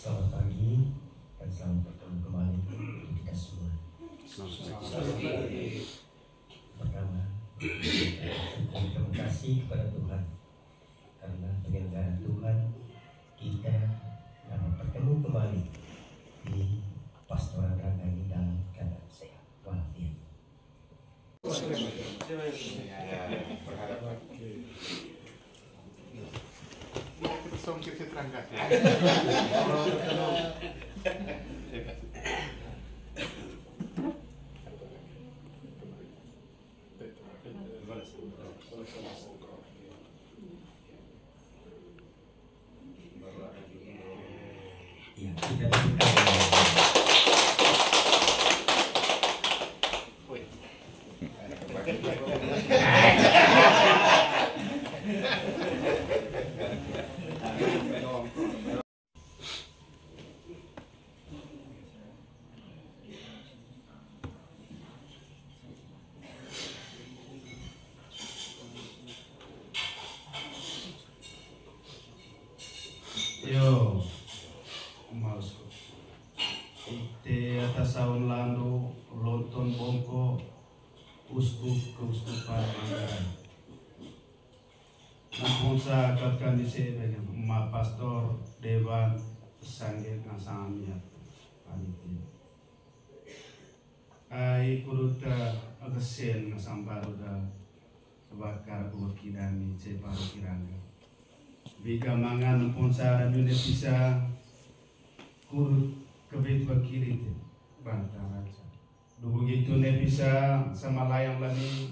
Selamat pagi dan selamat bertemu kembali untuk kita semua. Pertama, terima kasih kepada Tuhan karena penyelenggara Tuhan kita dapat bertemu kembali di pastoral Rangga ini dalam keadaan sehat walafiat. Ya, kita yo mausku ite atas tahun lalu lontong bongko uskup keuskupan Manggarai nampun sa katkan di sini ma pastor dewan sanggil ngasangnya panitia ai kuruta agesen ngasang baruda kebakar kewakidani ceparu kiranga biga mangan pun sa dunia bisa kurut kebet berkiri bantang aja dulu gitu ne bisa sama layang lagi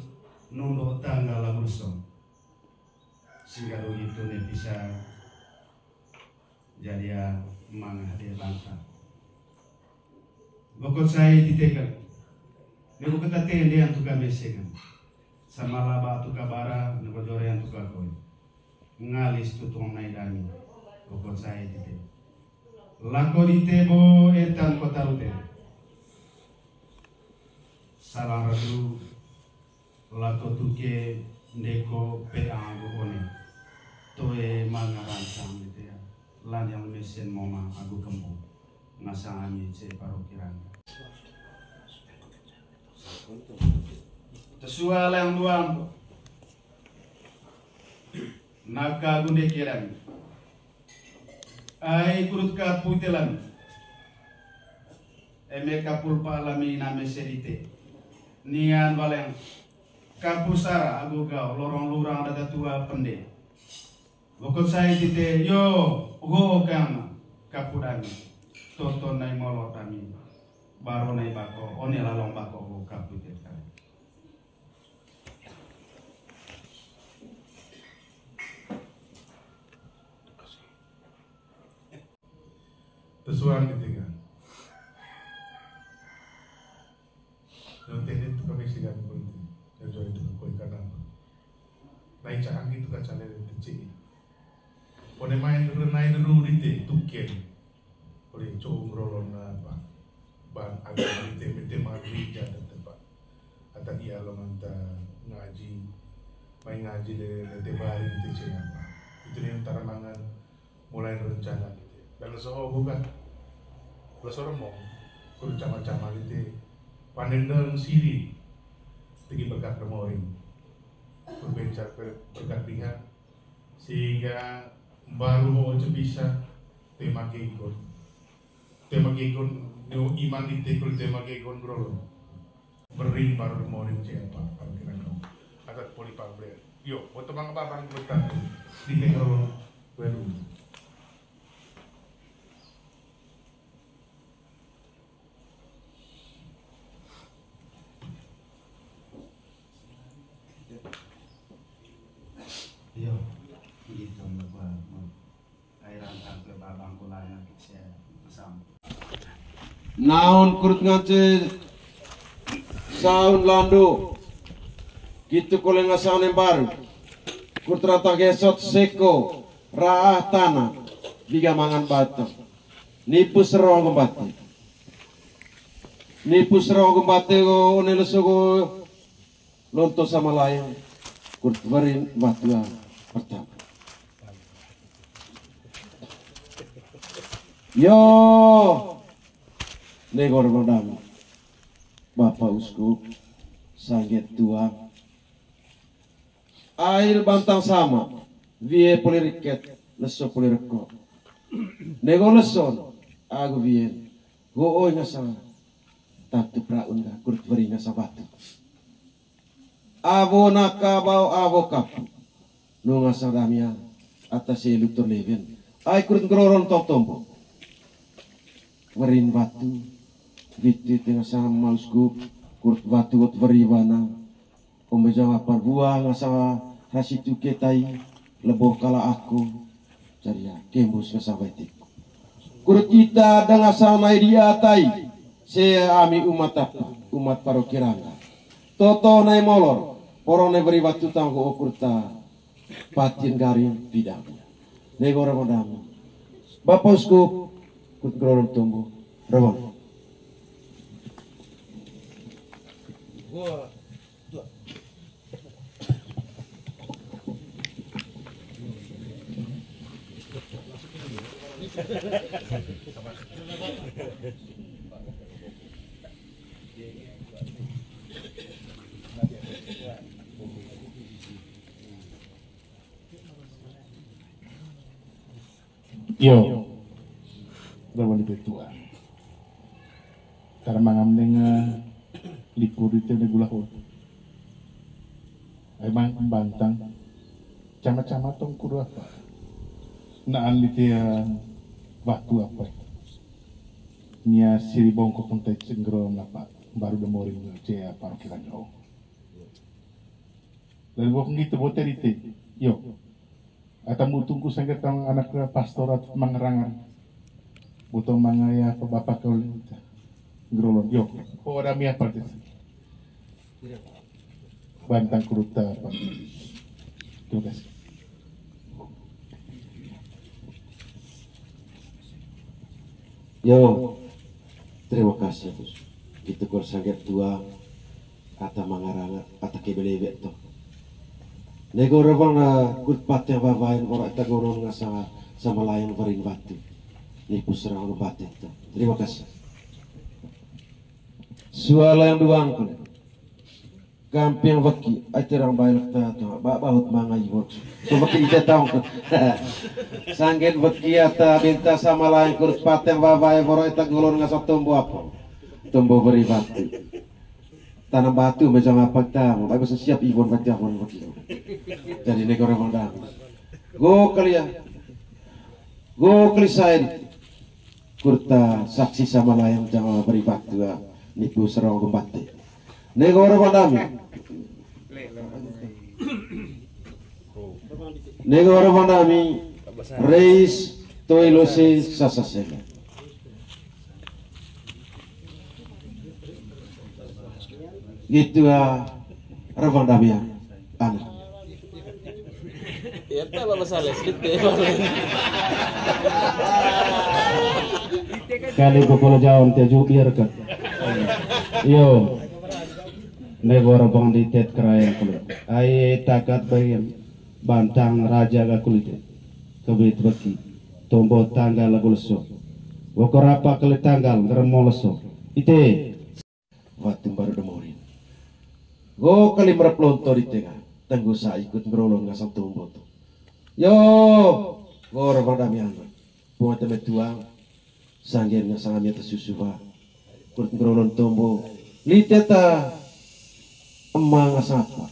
nunduk tanggal langsung sehingga dulu gitu ne bisa jadi ya mangah dia bantang bokot saya ditekan ne bukan tate dia yang tukar mesekan sama laba tukar bara ne bodore yang tukar koi ngalis tutong naidani bokot saya ditekan lako ditebo etan kota rute salah radu lako tuke ndeko pe ango one toe manga rancang gitu ya lan yang mesin moma aku kembu ngasangani ce paro kiranga tesua yang duang naka gunde kiranga ai kurut ka putelan eme kapul palami name serite nian waleng kapusara aguga lorong lurang data tua pende bokot saya tite yo go kama kapudami toto nai molot kami baro nai bako one lalong bako go kapute kami Tesuan ketiga. Yang teknik itu kami siap berhenti. Yang jual itu koi kadang. Naik cakang itu kacang dari kecil. Pada main renai dulu rite tuken. Oleh cung rolon apa. Ban agak rite magri jatuh tempat. Atau dia lomanta ngaji. Main ngaji dari tebari rite apa. Itu yang tarangan mulai rencana. Dan soal bukan seorang mau kudu cama-cama gitu panendang siri tinggi berkat kemoring berbicara berkat pihak sehingga baru mau bisa tema kegon new iman ditekul tema kegon bro beri baru kemoring siapa panggilan kamu atas polipable yo untuk mengapa berkat di kegon baru yo gitu mbak air angkat ke babang kulanya saya bersama naon kurut ngace saun lando gitu kole ngasaun baru kurut rata gesot seko raah tanah biga mangan batu nipu serong kembate go oneleso go lonto sama layang kurut berin batu pertama Yo, negor modam, Bapak Uskup, Sangget Tua, air bantang sama, vie poliriket, leso polireko, negor leson, aku vie, go oi ngasang, tatu praun ga kurut beri ngasabatu, abo nakabau abo kapu, no ngasang damia, atas lutur leven, ai kurut ngeroron tok tombo. Werin batu, gitu tengah sama uskup, kurut batu ot weriwana, omejang apar buah ngasa hasitu ketai, leboh kala aku, caria kembus ngasa baitik. Kurut kita dengan sama dia tai, saya ami umat apa, umat parokiranga. Toto nai molor, porone beri batu tanggo okurta, patin garing bidang. Negara modam, Bapak Uskup, kut geroron tumbuh, rawang. Yo, dawan itu tua. Karena mangam denga likur itu negula hot. Emang bantang, cama-cama tong kudu apa? Naan litia batu apa? Nia siri bongkok kontai cenggero apa? Baru demorin cia parkiran jauh. Lalu bokong gitu boter itu, yo. Atau tunggu sangka tang anak pastorat mangerangan, butuh mangaya apa bapak kau gerolon, yo, orang mia partis, bantang kuruta apa, tugas. Yo, terima kasih Gus. Itu kor sangget tua, ata mangaranga, ata kebelebek to. Negara bang kut pat yang babain orang kita goron ngasa sama layan varin batu. Ni pusrang batu itu. Terima kasih. Suala yang duang kun. Kamping waki, ajarang baik ta tu. Bahut mangai bot. So waki kita tahu kun. Sanggen waki ata minta sama layan kut pat yang babain orang kita goron ngasa tumbuh apa? Tumbuh beri batu. Tanam batu macam apa tahu, aku siap ibon baca ibon begitu. Jadi negara mandang. Go kalian, go kalian. Kurta saksi sama layang jangan beri batu nipu serang gembate. Negara mandang. Negara mandang. Reis toilose sasasela. Gitu ravang damia anak. Ya tak apa masalah, sedih. Kali kepala jauh teju biarkan. Yo, negara bang di tet kerajaan kulit. Ayat takat bagian bantang raja ga kulit. Kebit baki, tombo tanggal laguleso. Wakorapa kali tanggal ngeremoloso. Ite, waktu baru demorin. Go kali merepelonto di tengah, tenggu saya ikut ngerolong ngasam tumbuh tu. Yo, go orang damian, buat temen tuang, sanggen ngasang amia tersusu ba, ikut ngerolong tumbuh, liteta emang ngasang apa,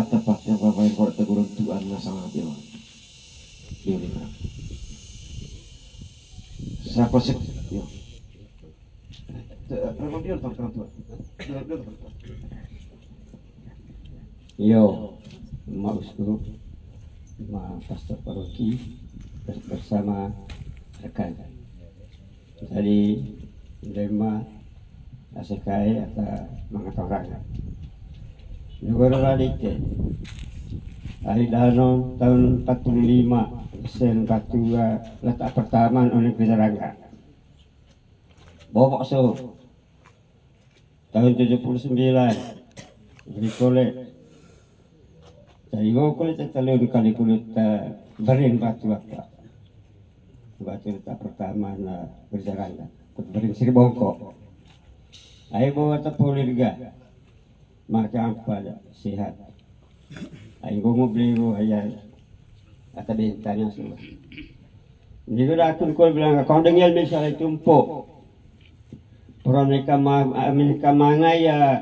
atapak yang bawain kalau teguran tuan ngasang ambil, yo lima, siapa sih, yo. Berapa dia tak kerana tuan? Yo, Mak Uskup, Mak Pastor Paroki bersama rekan. Jadi, Dema Asekai atau Mangatoranga. Negara balik hari Danau tahun 45 sen batu letak pertama oleh Kerajaan. Bobok so tahun 79 jadi kolek jadi kolek terlalu kali kulit berin batu apa baca cerita pertama na berjalan berin siri bongkok ayo bawa tepul irga macam apa sehat ayo gue beli gue ayah atau bintanya semua jadi aku bilang kau dengar misalnya tumpuk Amin kamanga ya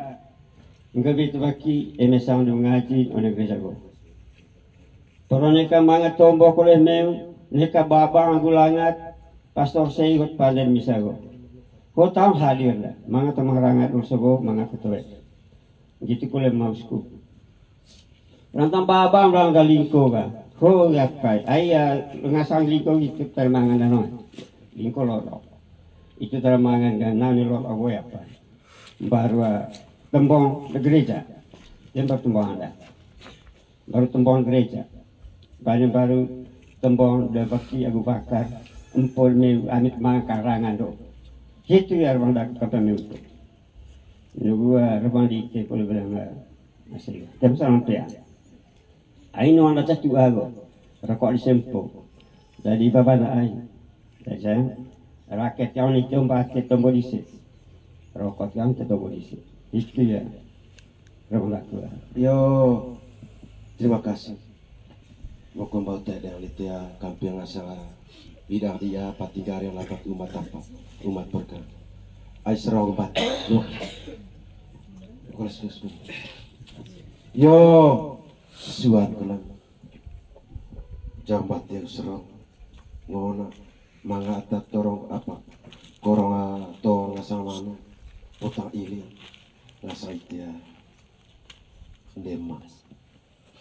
ngabi tu baki emesang do ngaji ona gereja go. Torone kamanga tombo koleh meu neka baba angulangat pastor seigot paden misago. Ho tahu hadir lah manga tamarangat ursogo manga ketue. Gitu koleh mausku. Rantang baba orang galingko ga. Ho yakai ayah ngasang lingko gitu termangan dano. Lingko lorok. Itu termangan dan nani lor awoy apa baru tembong di gereja yang baru tembong ada baru tembong gereja baru tembong di bakti Abu Bakar empol me amit mang karangan do itu ya orang dak kata me itu gua rabang di ke boleh bilang asli tapi sampai ya aino anda catu ago rakok di sempo jadi baba ai saya rakyat yang itu batik tombol isi rokok yang tombol isi itu ya rebulan tua Yo, terima kasih. Mau kembali tadi yang litia kampiang asal bidang dia patigari yang lapat umat apa umat berkah. Ais serong bat. Yo, suan kelang jambat yang serong ngona manga atat torong apa korong to ngasang mano utang ili ngasang itia ndema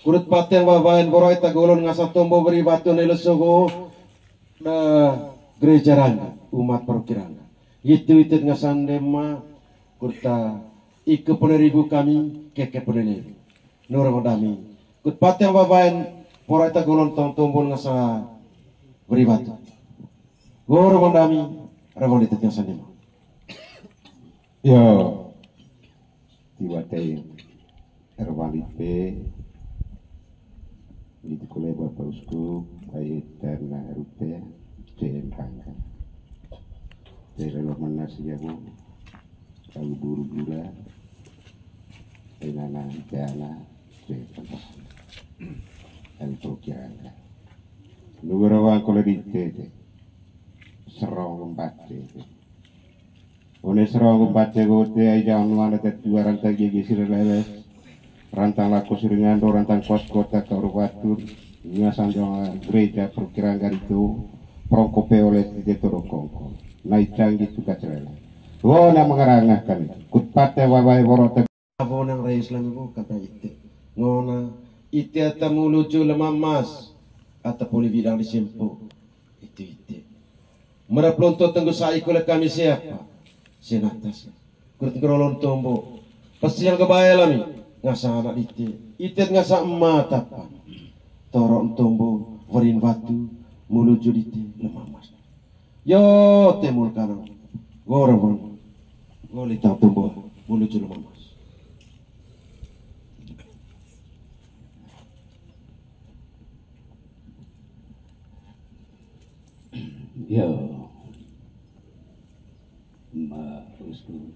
kurut paten babaen boroi tagulon ngasang tombo beri batu nelusugo na gereja rangga umat perkiranga itu ngasang ndema kurta ike peneribu kami keke peneribu nurang dami kurut paten babaen boroi tagulon tong tombo ngasang beri batu goro mandami rawon itu yang sendiri. Yo, tiba-tiba erwali pe, itu kolej bapak usku, ayat terna rupiah, jen rangka. Dari lo mana sih aku, kalau buru-buru, enana jana, jen rangka, elprokirangka. Nugarawan kolej itu. Serong baca, oleh serong baca gote ay jangan mana tertua rantang gigi sirleles, rantang laku siringan do rantang kos kota karubatur, ngasan jangan gereja perkiraan itu, prongkope oleh tidak terokongkong, naik canggih juga cerela. Wah nama ngarangah kan, kutpate wabai borot. Abon yang rais lang ko kata ite, ngona ite atamu lucu lemamas, ataupun bidang disimpu, ite. Merapelontot tenggu sai kula kami siapa? Senatas. Kurut ngerolon tombo. Pasti yang kebayalami. Ngasa anak ite ngasa emak apa? Torok tombo, warin batu, muluju ite lemamas. Yo temul kanang. Gorong. Ngoli tang tombo, muluju lemamas. Yo, ma usku,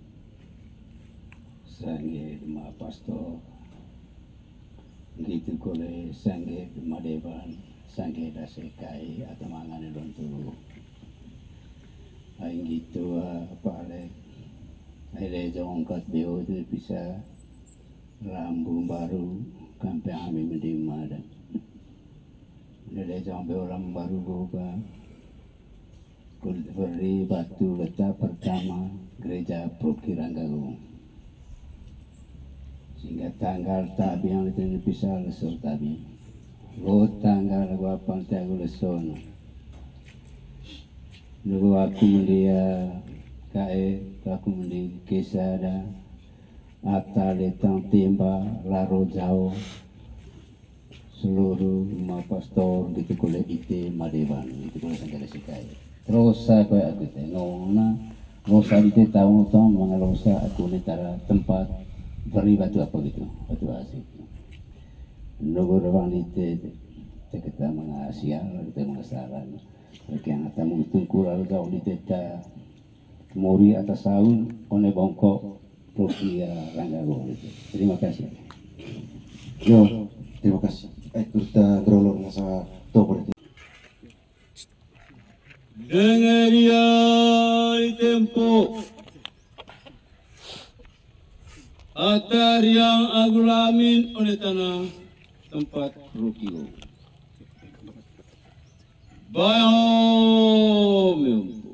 sange ma pastor, gitu kole sange ma dewan, sange dasekai atau mangan dontu, aing gitu apa le, aile jongkat beo itu bisa rambu baru, kampe kami mendima dan, aile jong beo rambu baru gua. Beri batu letak pertama gereja Prokiranggagung sehingga tanggal tabi yang itu bisa lesor tabi lo tanggal gua pantai gua leson nunggu aku mendia kae aku mendi kisah ada ata letang timba laro jauh seluruh ma pastor gitu kulit ite madewan itu kulit sanggala sikai rosa ko aku tengok na rosa di tahu tahu mana rosa aku ni tara tempat beri batu apa gitu batu asik nunggu rawang itu kita mengasia kita mengasaran Rekiang tamu tungkul alga uniteta mori atas tahun one bongko Prokia Ranggago. Terima kasih. Yo, terima kasih. Kita gerolor nasa topor itu. Dengar ya tempo atar yang agulamin oleh tanah tempat Rukio. Bayo mempu.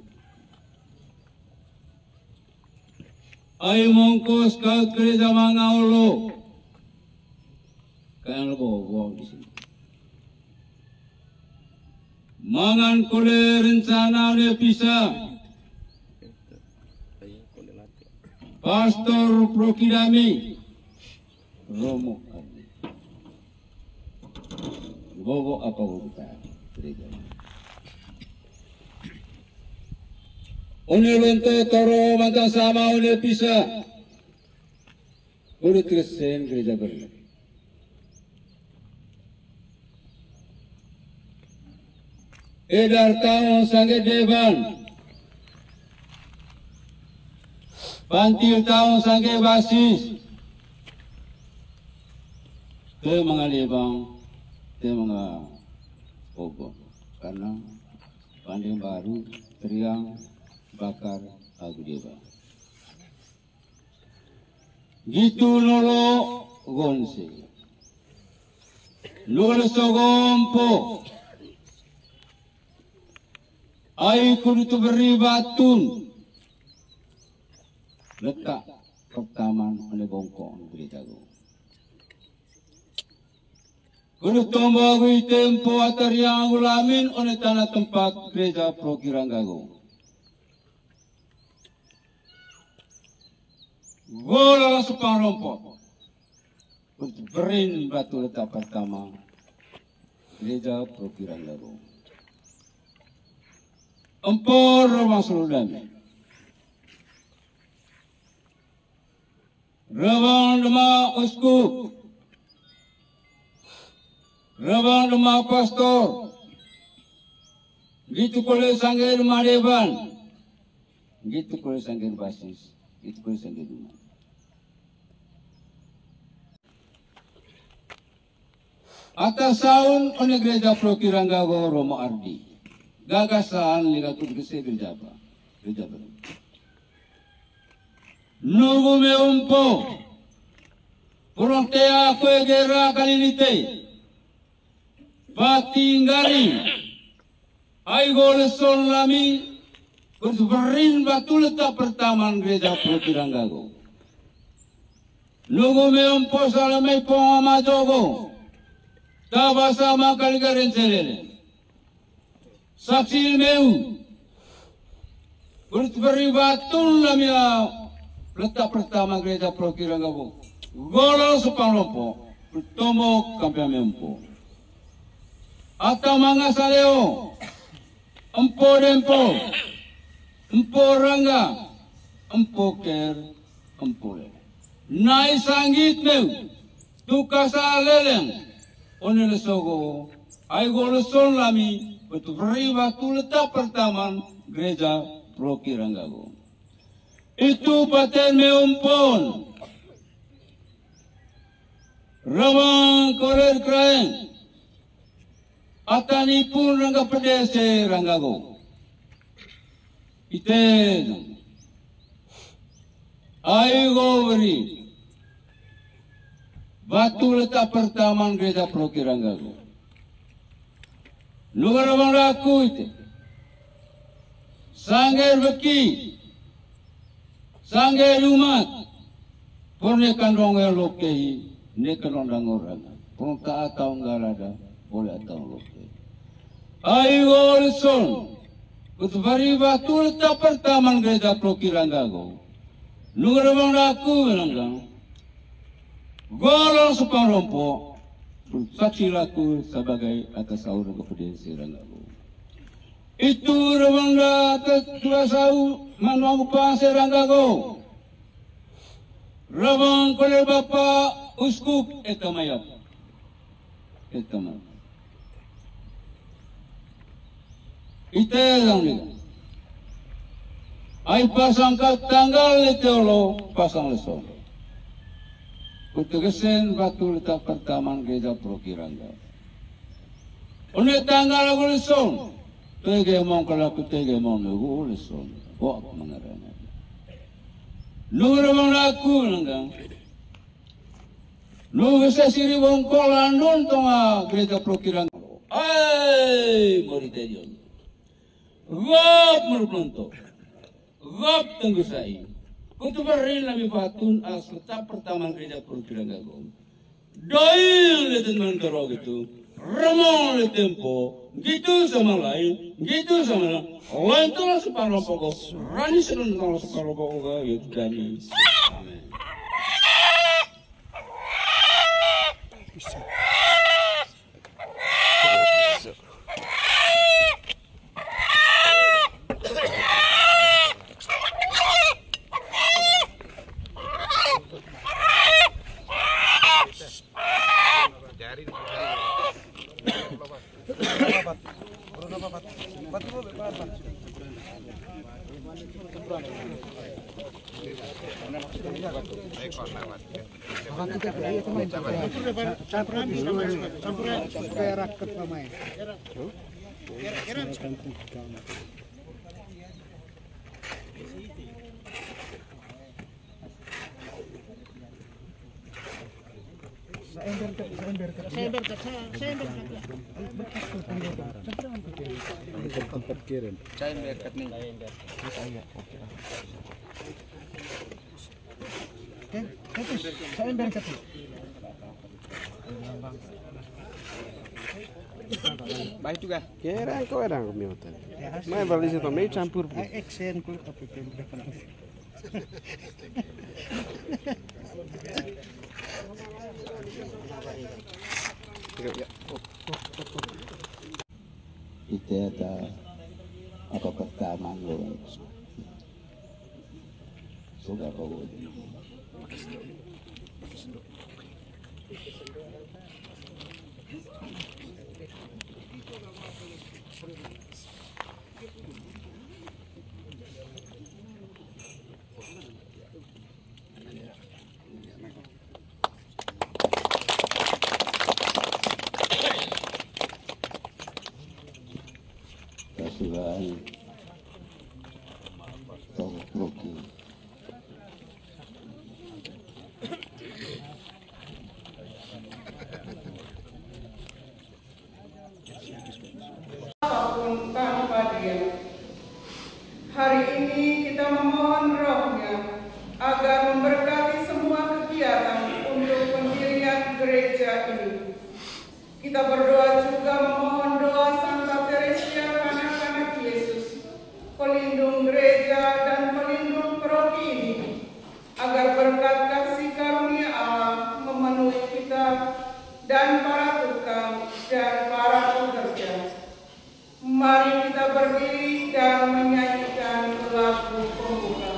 Ay mongkos ka kerja mangaulo. Kaya bawa di sini. Mangan kole rencana le bisa. Pastor Prokidami Romo Ardi. Bobo apa kita gereja. Unirunto toro mantang sama une bisa. Udah Kristen gereja berlebih. Edar tahun sangat devan. Pantil tahun sangat basis. Ke mga lebang, ke mga ogo. Karena panding baru teriang bakar agudeba. Gitu lolo gonse. Lolo sogompo. Ay kudu beri batun. Letak pertaman oleh bongkong gereja go. Kudu tombol tempo atar yang ulamin oleh tanah tempat gereja Prokiranggago. Gola sepang rompot. Berin batu letak pertama gereja Prokiranggago. Empor masuk dami. Rabang dema uskup. Rabang dema pastor. Gitu kole sangger madeban. Gitu kole sangger basis. Gitu kole sangger rumah. Atas tahun oleh gereja Prokiranggago Romo Ardi. Gagasan liga kudus gereja apa? Gereja baru. Nugu me umpo. Prontea kue gera kalinite. Patinggari. Ay goleson lami. Berberin batu letak pertaman gereja Prokiranggago. Nugu me umpo salamay pongamajogo. Tabasa makaligarin selele. Saksi meu beri batun lamia letak pertama gereja Prokiranggago. Golo sepanglopo bertomo kampian mempo. Atau manga saleo empo dempo empo rangga empo ker empo le. Nai sanggit meu tukasa leleng onele sogo ay golo son lami. Betul beri waktu letak pertama gereja Prokiranggago. Itu paten meumpon. Ramang korer kraen. Atani pun rangga pedese Ranggago. Iten. Aigo beri. Waktu letak pertama gereja Prokiranggago. Lugar abang laku itu. Sangger beki. Sangger umat. Purnekan rongel lokehi. Nekan rondang orang. Purka atau ngarada. Boleh atau lokehi. Ayo olson. Kutubari batu letak pertama gereja Prokiranggago. Lugar abang laku bilang. Golong sepang rompo. Saksi laku sebagai atas sahur kepada Ranggago. Itu rawangga atas dua sahur manuang upah Ranggago. Rawang kolel bapa uskup etamayap. Etamayap. Ite yang ni. Ay pasang tanggal ite lo pasang leson. Kutugasen batu letak pertaman gereja Prokirangga. One tanggal aku leson. Tege mau kalau tege mau nugu leson. Kok mengarana. Nugur bang laku nanggang. Nugur sesiri bang kolandun tonga gereja Prokirangga. Ay moritejon. Gop meruntuk. Gop tunggu saya. Kutu berin lami batun as letak pertama gereja Prokirangga gom. Doil le teman kerok itu, remong le tempo, gitu sama lain, gitu sama lain tulah separuh pokok, rani senang tulah separuh pokok itu dari. Amin. Baik juga. Kira kau ada kemiutan. Main balik situ, main campur. Action ku tapi tembakan. Itu ada apa pertama lo. Sudah kau. Kasuhan Proki. Apapun tanpa dia. Hari ini kita memohon rohnya agar memberkati semua kegiatan untuk pendirian gereja ini. Kita berdoa juga memohon doa Santa Teresia anak-anak Yesus, pelindung gereja dan pelindung paroki ini, agar berkat kasih karunia Allah memenuhi kita dan para tukang dan para pekerja. Mari kita berdiri dan menyanyikan lagu pembuka.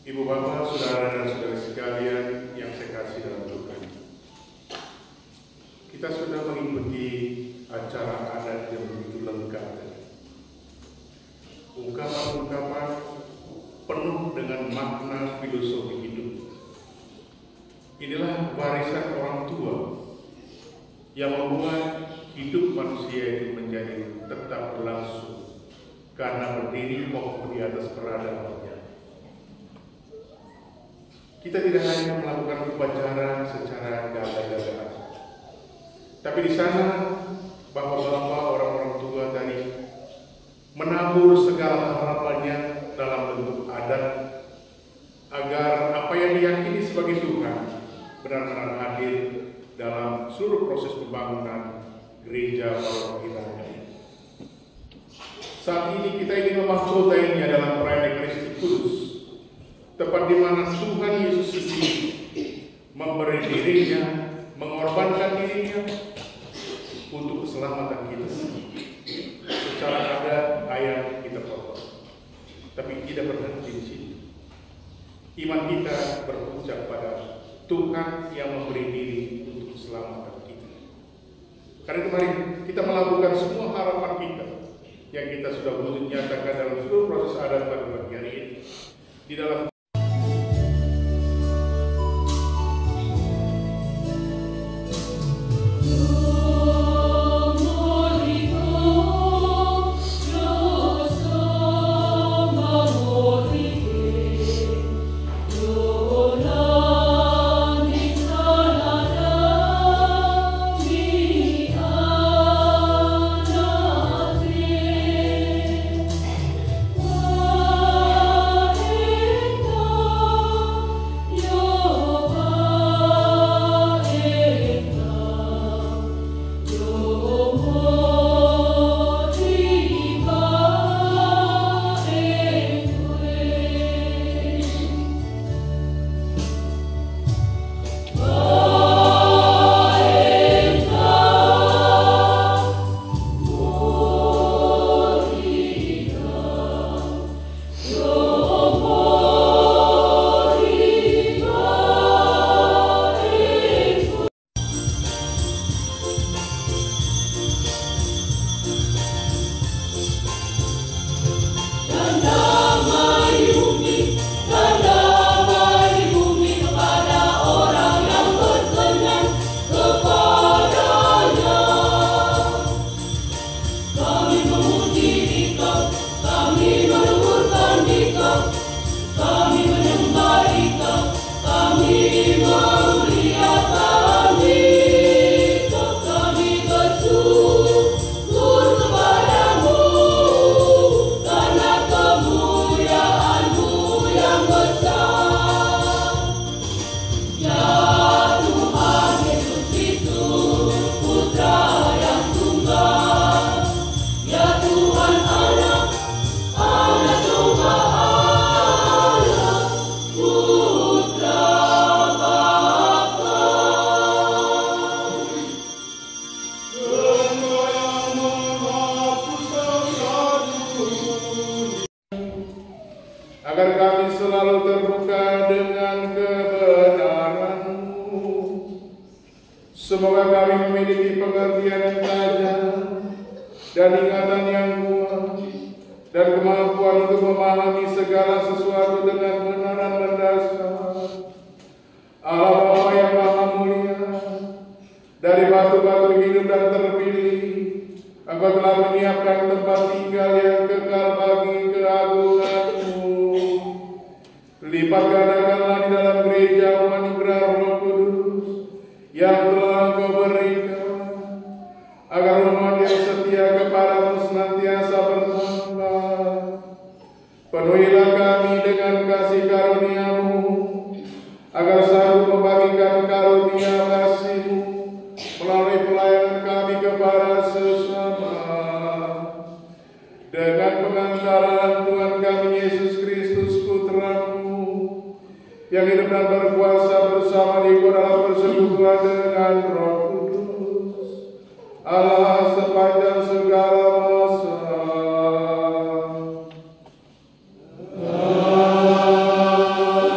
Ibu bapak, saudara dan saudara sekalian yang saya kasih dalam Tuhan, kita sudah mengikuti acara adat yang begitu lengkap tadi. Ungkapan-ungkapan penuh dengan makna filosofi hidup. Inilah warisan orang tua yang membuat hidup manusia itu menjadi tetap berlangsung karena berdiri kokoh di atas peradabannya. Kita tidak hanya melakukan upacara secara gagah-gagahan, tapi di sana bapak-bapak orang-orang tua tadi menabur segala harapannya dalam bentuk adat agar apa yang diyakini sebagai Tuhan benar-benar hadir dalam seluruh proses pembangunan gereja parokial ini. Saat ini kita ingin memahkotainya dalam perayaan Ekaristi Kudus, tempat di mana Tuhan Yesus sendiri memberi dirinya, mengorbankan dirinya untuk keselamatan kita. Secara adat ayat kita potong, tapi tidak berhenti di sini. Iman kita berucap pada Tuhan yang memberi diri untuk keselamatan kita. Karena itu mari kita melakukan semua harapan kita yang kita sudah wujud nyatakan dalam seluruh proses adat pada pagi hari ini. Di dalam agar kami selalu terbuka dengan kebenaran-Mu. Semoga kami memiliki pengertian yang tajam dan ingatan yang kuat dan kemampuan untuk memahami segala sesuatu dengan benar dan berdasar. Allah Bapa yang Maha Mulia, dari batu-batu hidup dan terpilih, Engkau telah menyiapkan tempat tinggal yang kekal bagi keagungan-Mu. Lipat gandakanlah di dalam gereja anugerah Roh Kudus yang telah Engkau berikan, agar umat yang setia kepadamu senantiasa bertambah. Penuhilah kami dengan kasih karunia-Mu, agar sanggup membagikan karunia kasih-Mu melalui pelayanan kami kepada sesama. Dengan pengantaran Tuhan kami Yesus Kristus Putra-Mu, yang hidup dan berkuasa bersama di dalam persekutuan dengan Roh Kudus, Allah sepanjang segala masa. Amin.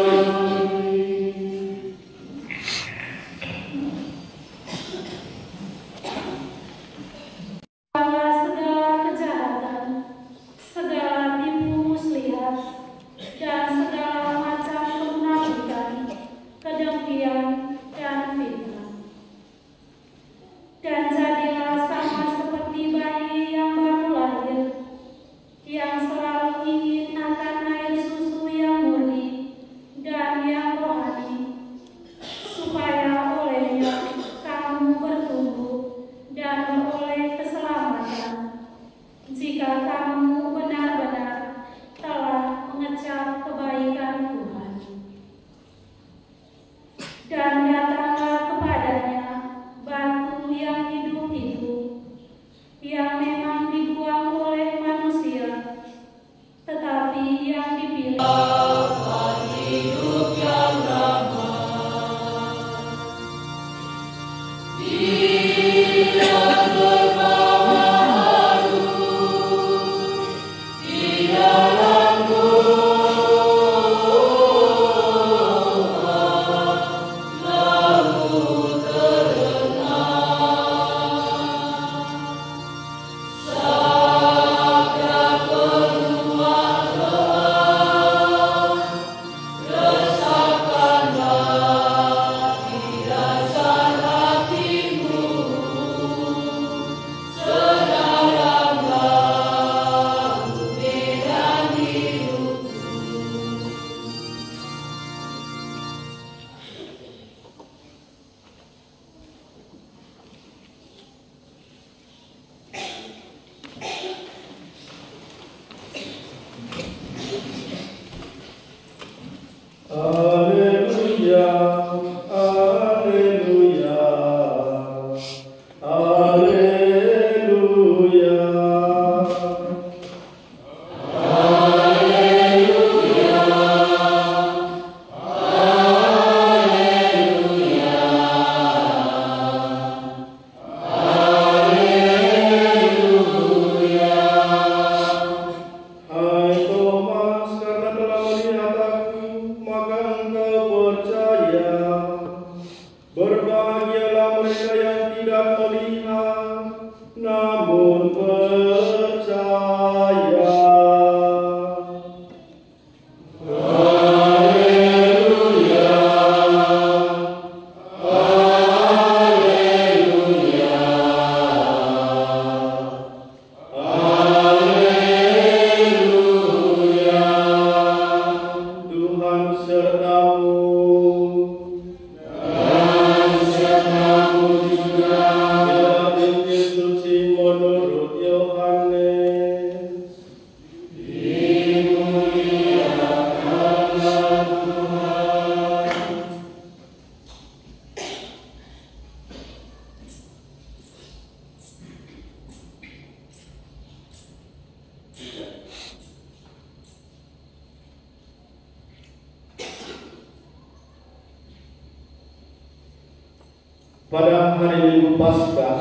Pada hari Minggu Paskah,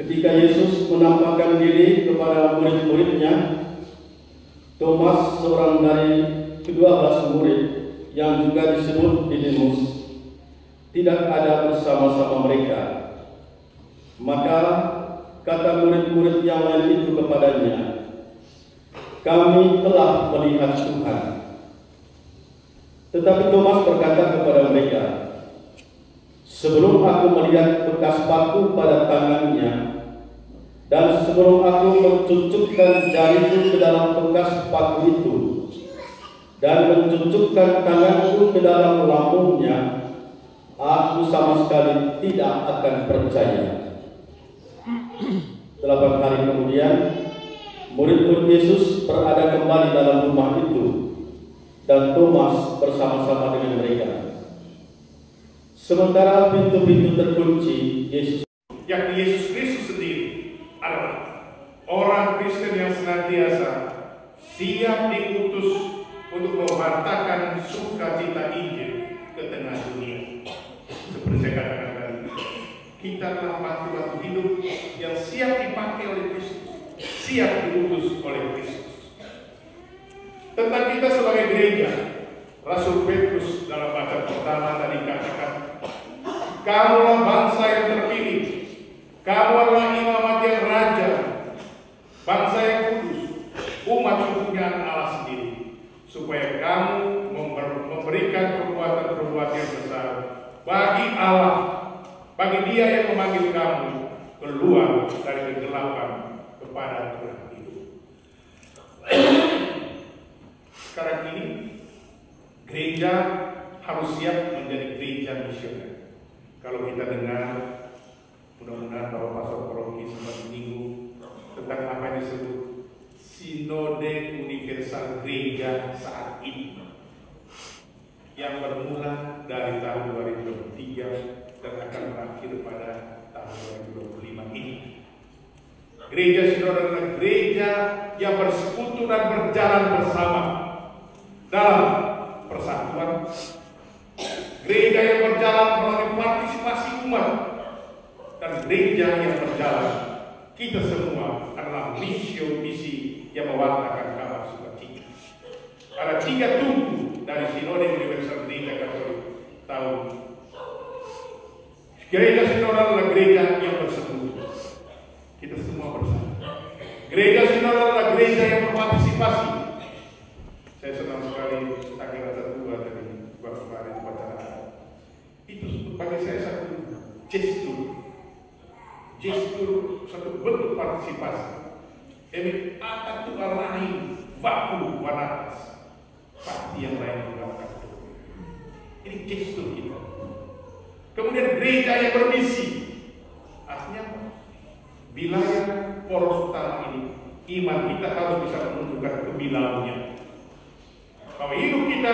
ketika Yesus menampakkan diri kepada murid-muridnya, Thomas, seorang dari ke-12 murid yang juga disebut Didimus, tidak ada bersama-sama mereka. Maka kata murid-murid yang lain itu kepadanya, "Kami telah melihat Tuhan." Tetapi Thomas berkata kepada mereka, "Sebelum aku melihat bekas paku pada tangannya, dan sebelum aku mencucukkan jariku ke dalam bekas paku itu, dan mencucukkan tanganku ke dalam lambungnya, aku sama sekali tidak akan percaya." 8 hari kemudian, murid-murid Yesus berada kembali dalam rumah itu, dan Thomas bersama-sama dengan mereka. Sementara pintu-pintu terkunci, yakni Yesus Kristus sendiri adalah orang Kristen yang senantiasa siap diutus untuk mewartakan sukacita Injil ke tengah dunia. Seperti saya katakan tadi, kita adalah batu-batu hidup yang siap dipakai oleh Kristus, siap diutus oleh Kristus. Tentang kita sebagai gereja, Rasul Petrus dalam bacaan pertama tadi katakan, "Kamulah bangsa yang terpilih, kamu adalah imamat yang raja, bangsa yang kudus, umat kepunyaan Allah sendiri, supaya kamu memberikan perbuatan-perbuatan yang besar bagi Allah, bagi Dia yang memanggil kamu keluar dari kegelapan kepada terang hidup." Sekarang ini gereja harus siap menjadi gereja misioner. Kalau kita dengar, mudah-mudahan Bapak Pastor Paroki sempat minggu tentang apa yang disebut Sinode Universal Gereja saat ini, yang bermula dari tahun 2023 dan akan berakhir pada tahun 2025 ini. Gereja Sinode adalah gereja yang bersekutu dan berjalan bersama dalam persatuan. Gereja yang berjalan melalui partisipasi umat dan gereja yang berjalan, kita semua adalah misi yang mewartakan kabar sukacita. Ada 3 tunggu dari Sinode Universal Gereja Katolik tahun. Gereja Sinodal adalah gereja yang bersekutu. Kita semua bersama. Gereja Sinodal adalah gereja yang berpartisipasi. Saya senang sekali saking rasa tua tadi waktu kemarin upacara. Itu bagi saya satu gestur, satu bentuk partisipasi. Emi akan tukar lain, baku wanatas, pasti yang lain mengatakan. Ini gestur kita. Kemudian gereja yang bermisi, artinya wilayah poros utama ini, iman kita harus bisa menunjukkan kebilauannya. Bahwa hidup kita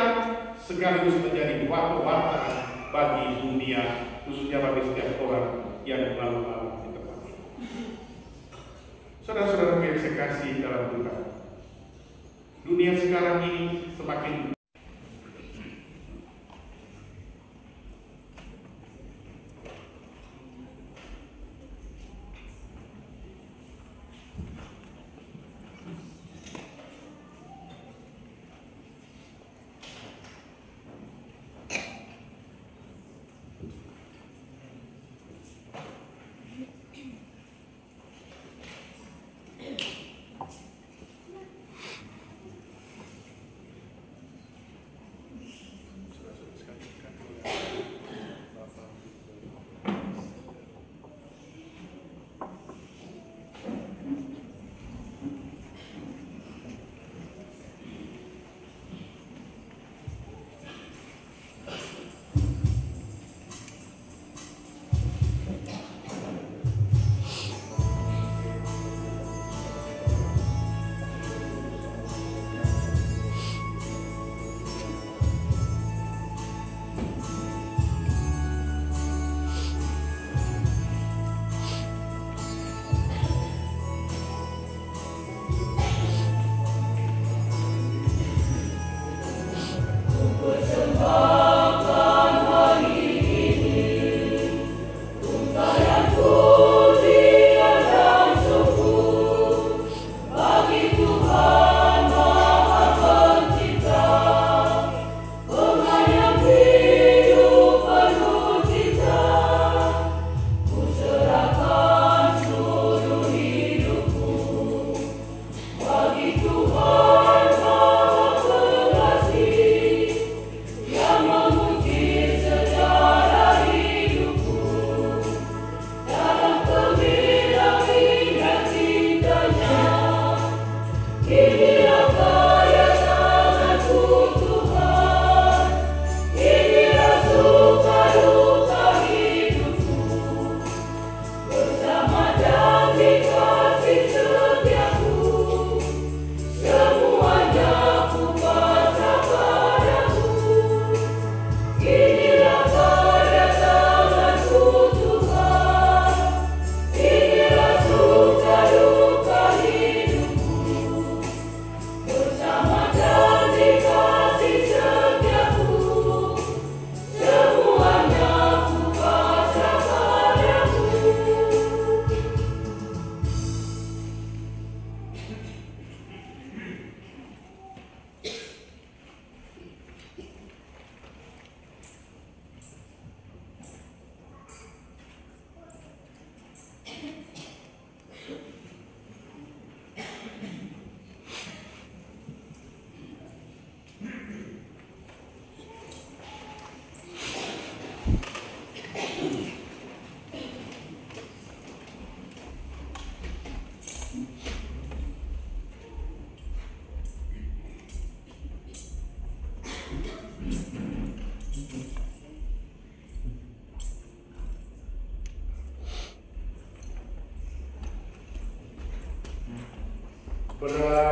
sekaligus menjadi warta bagi dunia, khususnya bagi setiap orang yang lalu-lalu di tempat ini. Saudara-saudara yang saya kasih dalam Tuhan, dunia sekarang ini semakin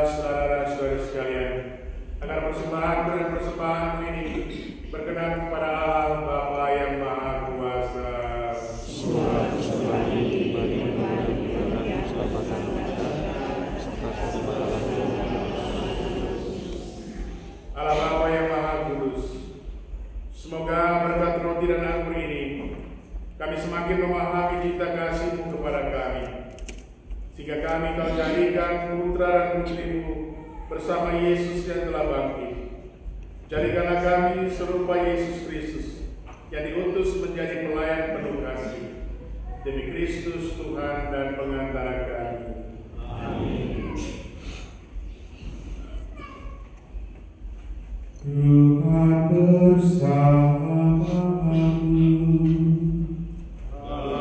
saudara-saudara sekalian, agar persembahan ini berkenan kepada Allah Bapa yang Maha Kuasa. Allah Bapa yang Maha Kudus, semoga berkat roti dan anggur ini kami semakin memahami cinta kasih-Mu kepada kami, sehingga kami Kau jadikan putra dan putrimu bersama Yesus yang telah bangkit. Jadikanlah kami serupa Yesus Kristus yang diutus menjadi pelayan penuh kasih. Demi Kristus Tuhan dan pengantara kami. Amin. Tuhan bersamamu.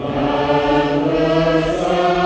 Maha Kuasa.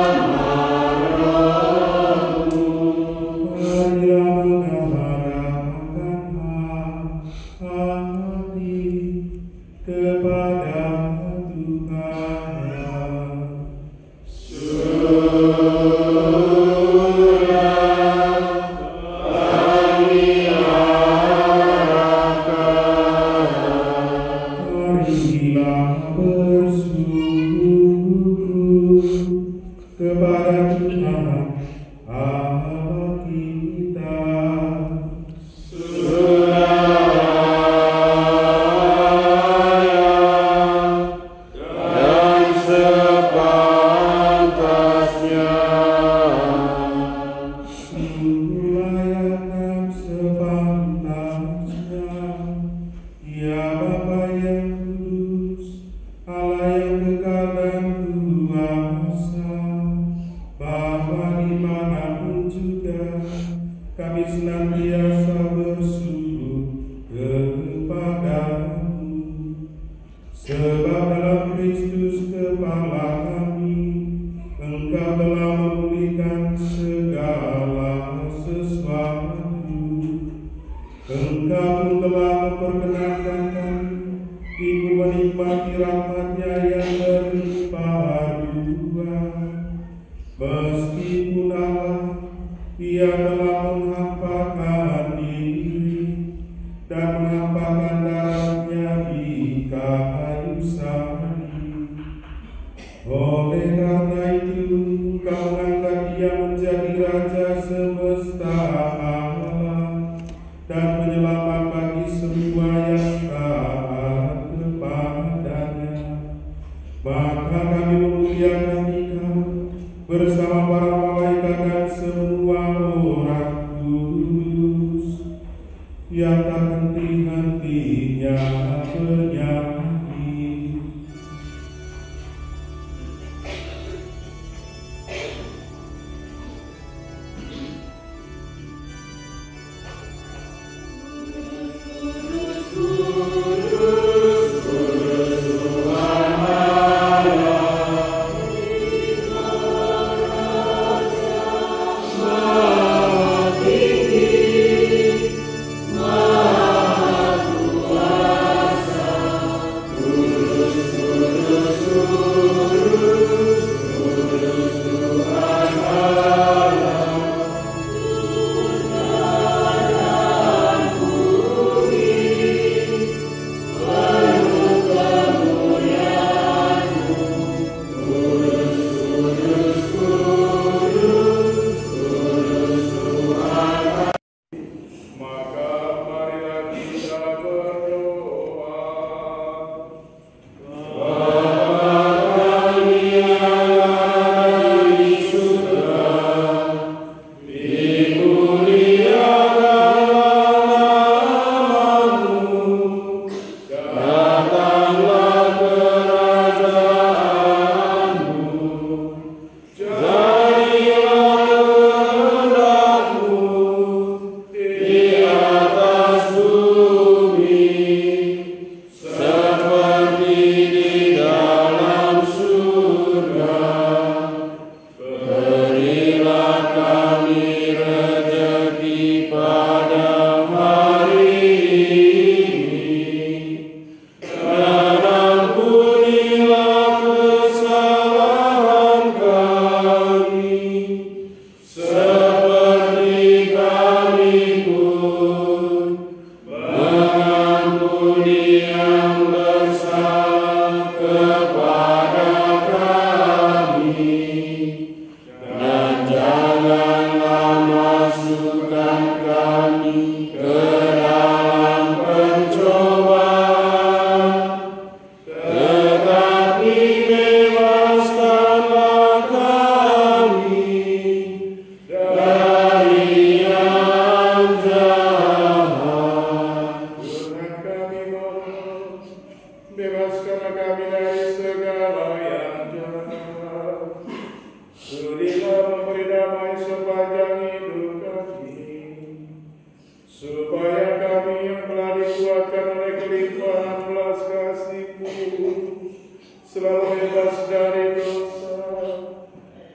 selalu bebas dari dosa,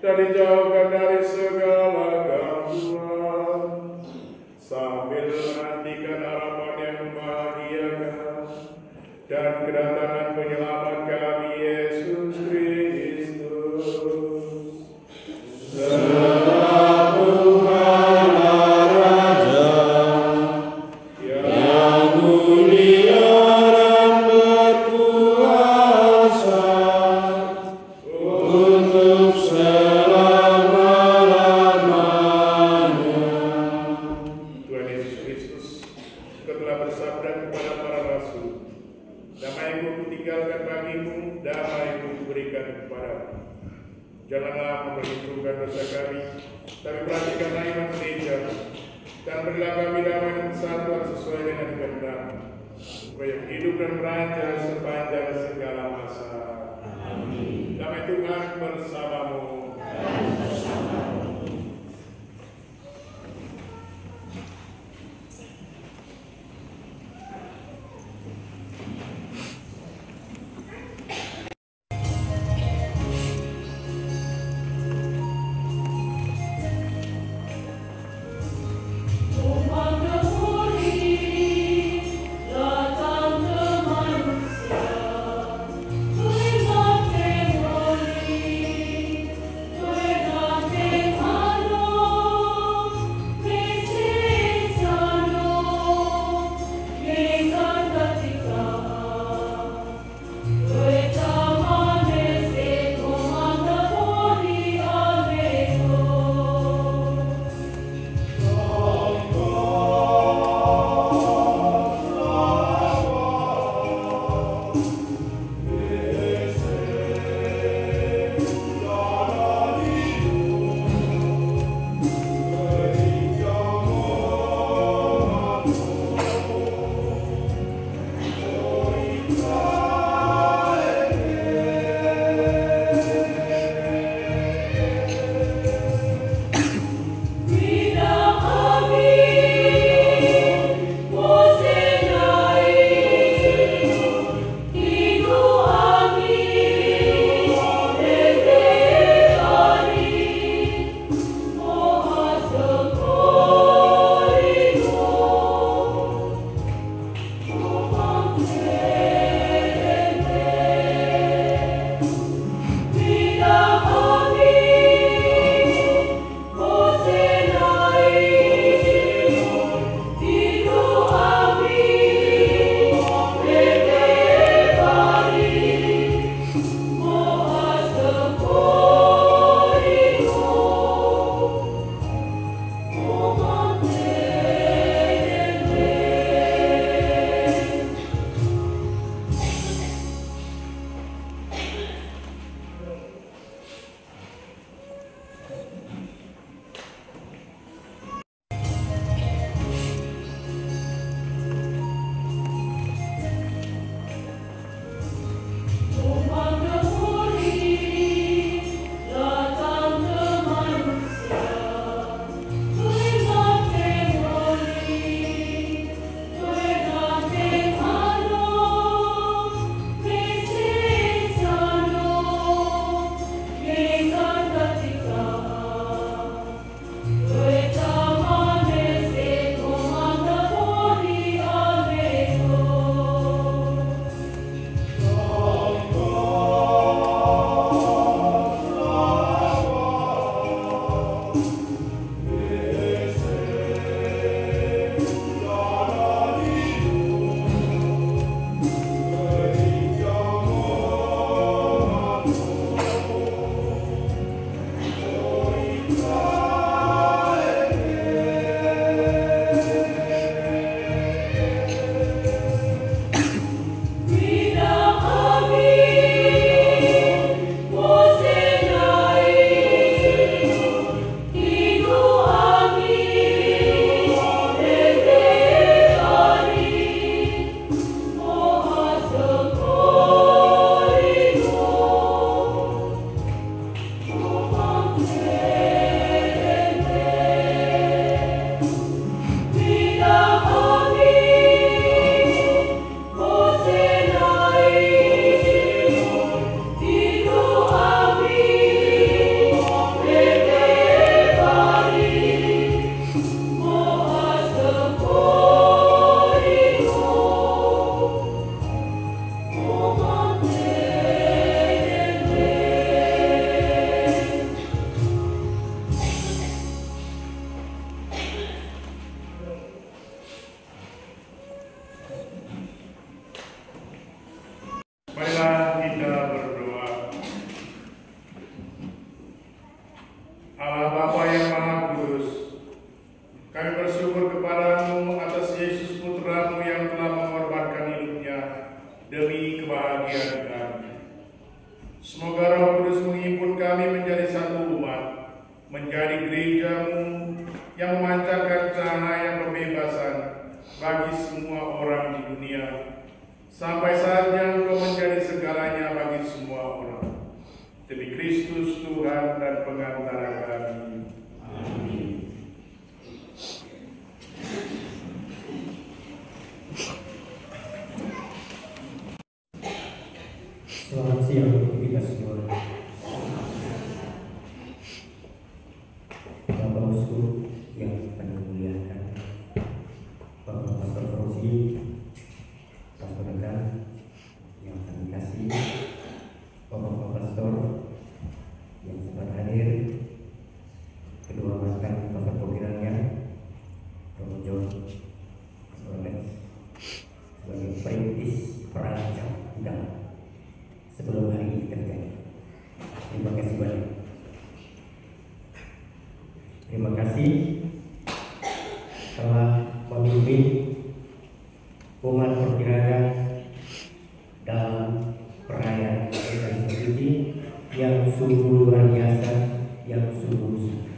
dan dijauhkan dari segala gangguan, sambil menantikan harapan yang membahagiakan dan kedatangan penyelamat kami Yesus Kristus. Sebab Tuhan Raja yang mulia dan berkuasa untuk selama-lamanya. Tuhan Yesus Kristus telah bersabda kepada para rasul, damai-Ku kutinggalkan bagimu, damai-Ku kuberikan kepadamu. Janganlah memperhitungkan dosa kami, tapi perhatikanlah iman gereja, dan berilah kami damai dan persatuan sesuai dengan kehendak-Mu, supaya hidup dan beraja sepanjang segala masa. Amin. Damai Tuhan bersamamu. Terima Marilah kita berdoa. Allah Bapa yang Maha Kudus, kami bersyukur kepadamu atas Yesus Putramu yang telah mengorbankan hidupnya demi kebahagiaan kami. Semoga Roh Kudus menghimpun kami menjadi satu umat, menjadi gerejamu yang memancarkan cahaya pembebasan bagi semua orang di dunia, sampai saatnya Engkau menjadi segalanya bagi semua orang. Demi Kristus Tuhan dan pengantara kami. Amin. Selamat siang untuk kita semua. Bapak Uskup yang kami muliakan, Bapak Pastor Rosi, Pastor Rekan yang kami kasih, Bapak Pastor yang sempat hadir, kedua mantan Pastor Pokiranya, Romo John, Pastor Lex, sebagai perintis perancang undang sebelum hari ini terjadi. Terima kasih banyak. Terima kasih telah memimpin umat perkiraan dalam perayaan Ekaristi yang sungguh luar biasa, yang sungguh.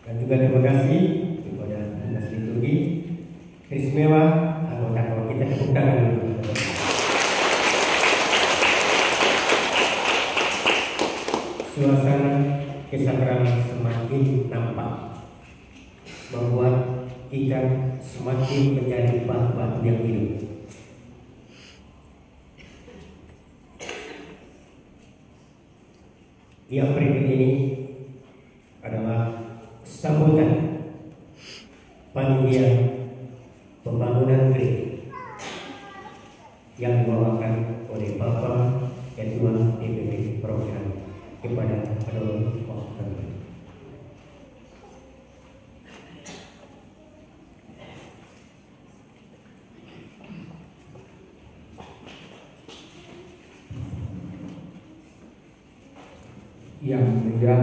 Dan juga terima kasih kepada Dinas Liturgi, istimewa anggota kita tepuk tangan dulu. Suasana kesakralan semakin nampak, membuat kita semakin menjadi batu-batu yang hidup. Yang berikut ini adalah sambutan panitia pembangunan gereja yang dibawakan oleh Bapak Ketua DPP Program kepada Paduan Wakil. Yang mulia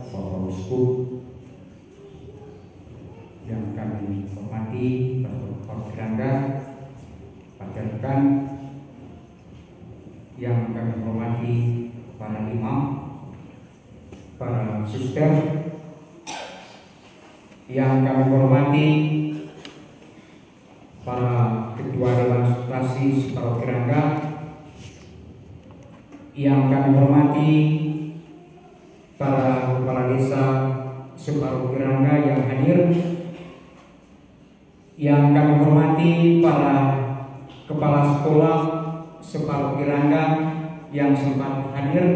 Bapak Uskup yang kami hormati, Bapak Kiranda, Pak Rekan, yang kami hormati para imam, para suster, yang kami hormati para ketua demonstrasi Separuh Kirangga, yang kami hormati para kepala desa Separuh Kirangga yang hadir, yang kami hormati para kepala sekolah Separuh Kirangga yang sempat hadir,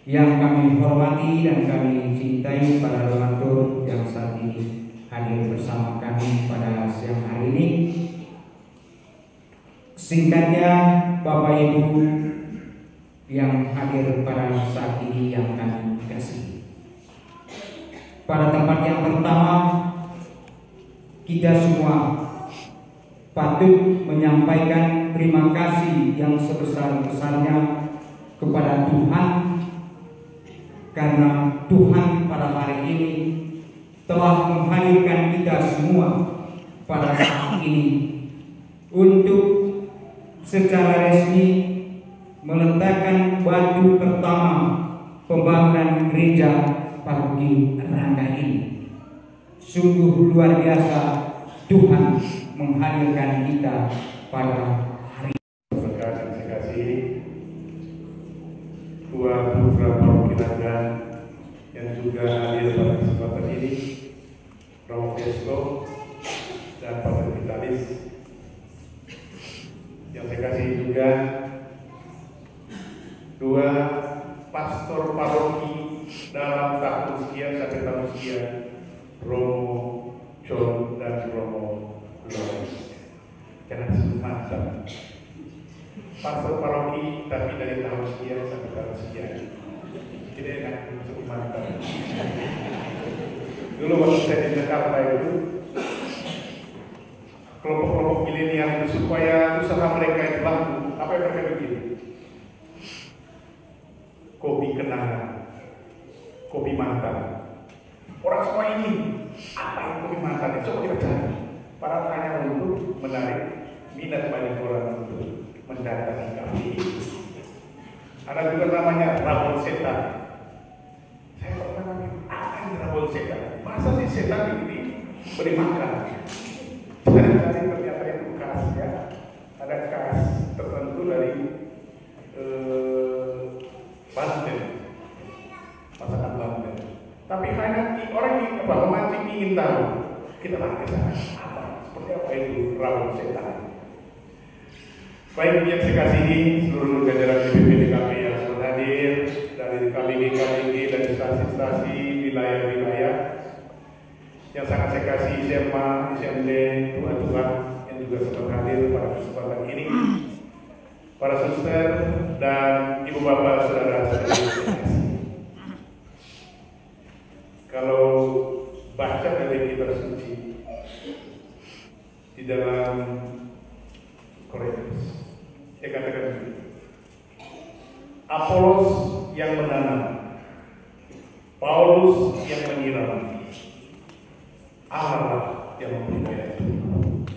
yang kami hormati dan kami cintai para donatur yang saat ini hadir bersama kami pada siang hari ini. Singkatnya, Bapak Ibu yang hadir pada saat ini yang kami kasih, pada tempat yang pertama kita semua patut menyampaikan terima kasih yang sebesar-besarnya kepada Tuhan, karena Tuhan pada hari ini telah menghadirkan kita semua pada saat ini untuk secara resmi meletakkan batu pertama pembangunan gereja Paroki Rangga ini. Sungguh luar biasa Tuhan menghadirkan kita pada hari ini. Terima kasih Tuan Putra Paroki Rangga yang juga hadir pada kesempatan ini, Romo Kesko dan Pak Vitalis. Yang saya kasih juga dua pastor paroki dalam tahun sekian sampai tahun sekian, Romo John dan Romo Lawrence. Karena disebut mantan pastor paroki tapi dari tahun sekian sampai tahun sekian, tidak enak disebut mantan. Dulu waktu saya di Jakarta itu kelompok-kelompok milenial supaya usaha mereka itu laku, apa yang mereka bikin? Kopi kenangan, kopi mantan. Orang semua ini, apa yang kopi mantan? Coba kita cari. Para hanya untuk menarik minat banyak orang untuk mendatangi kami. Ada juga namanya rabon setan. Saya pernah nanya, apa yang rabon setan? Masa sih setan ini beri makan? Cari-cari ternyata itu khas ya. Ada khas tertentu dari Banten, masakan Banten. Tapi hanya orang yang memancing ingin tahu. Kita lari ke sana. Apa? Seperti apa itu rabon setan? Baik yang saya kasihi seluruh jajaran DPP DKP yang sudah hadir dari KBG dan instansi-instansi wilayah-wilayah yang sangat saya kasih SMA, SMD, Tuhan yang juga sempat hadir pada kesempatan ini, para suster dan ibu bapak saudara-saudara yang saya kasih. Kalau baca dari kitab suci di dalam Korintus, saya katakan begini, Apolos yang menanam, Paulus yang menyiram, Allah yang memberi tumbuh.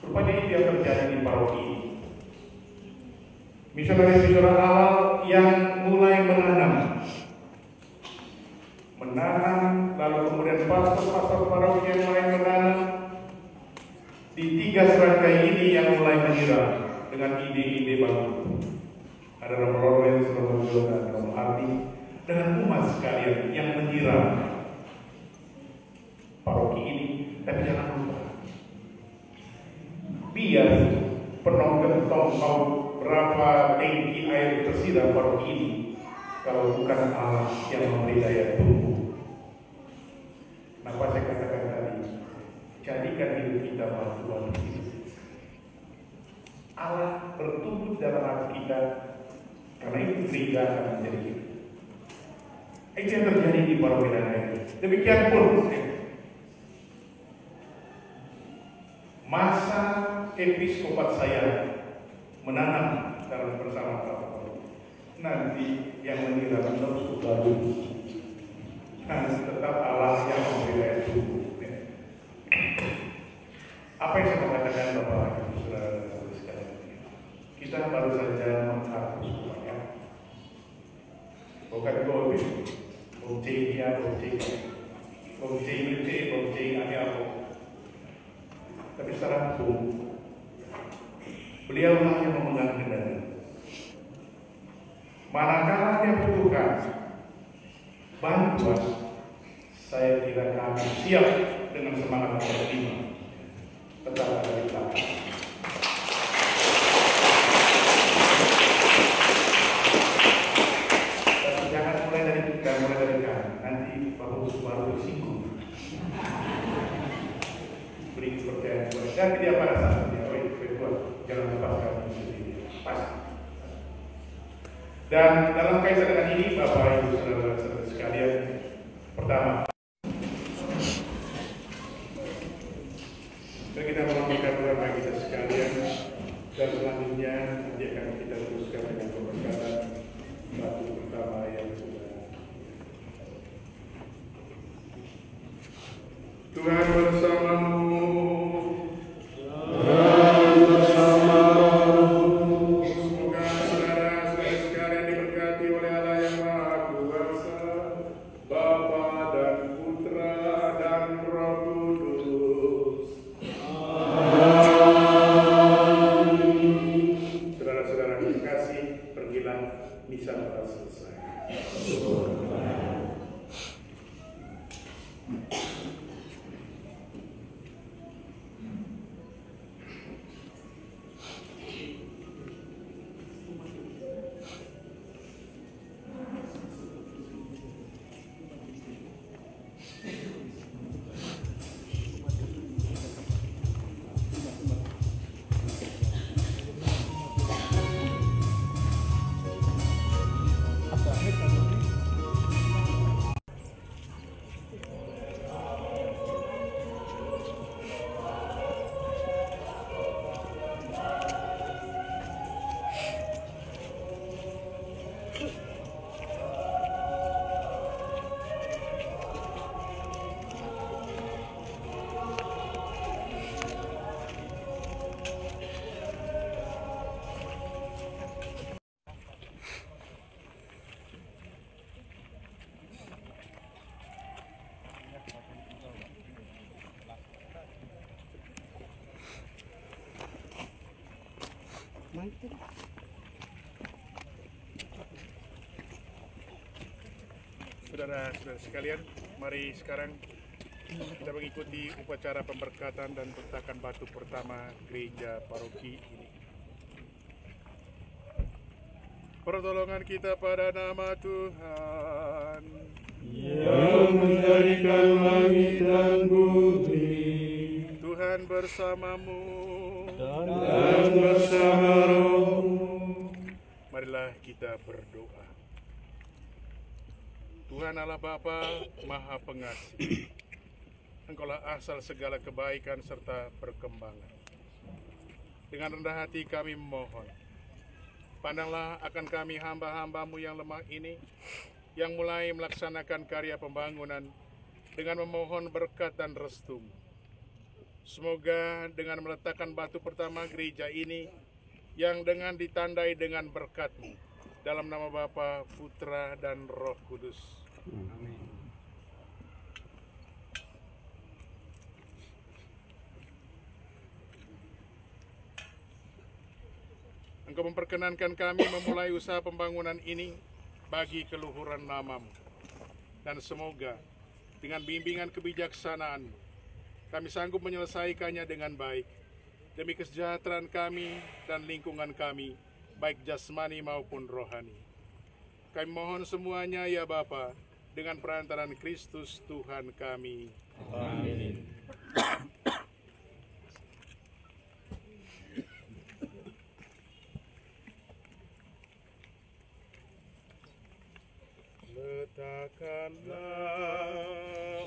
Rupanya itu yang terjadi di paroki ini. Misionaris-misionaris awal yang mulai menanam, lalu kemudian pastor-pastor paroki yang mulai menanam. Di 3 serangkai ini yang mulai menyiram dengan ide-ide baru. Ada Romo Lawrence, Romo John, dan Romo Ardi, dengan umat sekalian yang menyiram paroki ini. Tapi jangan lupa, biar penonton tahu berapa tangki air tersiram paroki ini, kalau bukan Allah yang memberi daya tumbuh. Kenapa saya katakan tadi? Jadikan hidup kita batuan hidup. Allah bertumbuh dalam hati kita, karena itu gereja akan menjadi hidup. Itu yang terjadi di paroki ini. Demikian pun masa episkopat saya menanam dalam bersama-sama. Nanti yang mengira terus baru, dan tetap Allah yang memberi daya tumbuh. Apa yang saya mengatakan Bapak Ibu Saudara-saudara sekalian? Kita baru saja menghapus semuanya. Bukan gobe, bocing dia, bocing ini apa? Tapi secara hukum, beliau yang memegang kendali. Manakala dia butuhkan bantuan, saya kira kami siap dengan semangat menerima. Tetap ada di belakang. Tapi jangan mulai dari kanan. Nanti Bapak baru bersinggung. Beri kepercayaan kepada saya. Dia pada saat dia, jangan lepaskan sendiri. Pas. Dan dalam kaitan dengan ini, Bapak Ibu Saudara-saudara sekalian, pertama, kita mengamalkan doa kita sekalian, dan selanjutnya nanti akan kita teruskan dengan pemberkatan batu pertama yang sudah. Tuhan bersamamu. Semoga saudara-saudara sekalian diberkati oleh Allah yang Maha Kuasa, Bapa dan Putra dan Roh Kudus. Saudara-saudara terkasih, pergilah, misa telah selesai. Saudara-saudara sekalian, mari sekarang kita mengikuti upacara pemberkatan dan peletakan batu pertama gereja paroki ini. Pertolongan kita pada nama Tuhan yang menjadikan langit dan bumi. Tuhan bersamamu dan bersama rohmu. Marilah kita berdoa. Tuhan Allah Bapa Maha Pengasih, Engkaulah asal segala kebaikan serta perkembangan. Dengan rendah hati kami memohon, pandanglah akan kami hamba-hambamu yang lemah ini, yang mulai melaksanakan karya pembangunan dengan memohon berkat dan restu-Mu. Semoga dengan meletakkan batu pertama gereja ini, yang dengan ditandai dengan berkat-Mu, dalam nama Bapa, Putra, dan Roh Kudus. Amin. Engkau memperkenankan kami memulai usaha pembangunan ini bagi keluhuran nama-Mu. Dan semoga dengan bimbingan kebijaksanaan-Mu, kami sanggup menyelesaikannya dengan baik, demi kesejahteraan kami dan lingkungan kami, baik jasmani maupun rohani. Kami mohon semuanya ya Bapa, dengan perantaraan Kristus Tuhan kami. Amin. Letakkanlah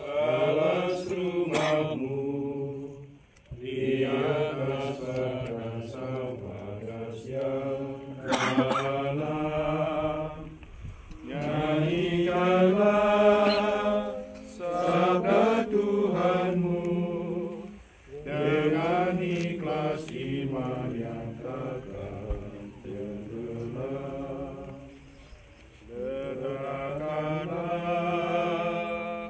alas rumahmu di atas bagas yang dalam. Nyanyikanlah sabda Tuhanmu dengan ikhlas iman yang takkan tenggelam. Letakkanlah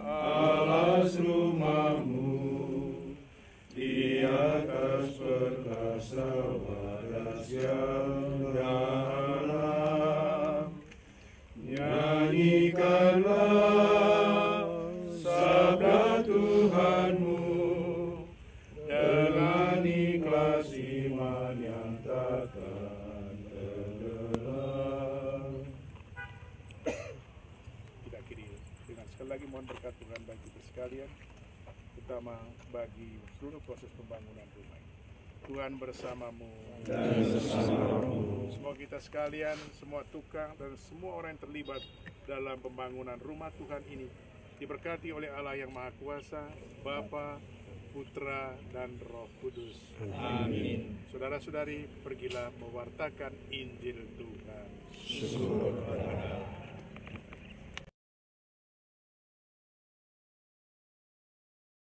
alas rumahmu di atas perkasa bagas yang dalam. Nyanyikanlah sabda Tuhanmu dengan ikhlas iman yang takkan tenggelam. Kita akhiri dengan sekali lagi mohon berkat Tuhan bagi kita sekalian, terutama bagi seluruh proses pembangunan rumah ini. Tuhan bersamamu dan bersamamu. Semua kita sekalian, semua tukang dan semua orang yang terlibat dalam pembangunan rumah Tuhan ini diberkati oleh Allah yang Maha Kuasa, Bapa, Putra, dan Roh Kudus. Amin. Saudara-saudari, pergilah mewartakan Injil Tuhan. Syukur kepada Allah.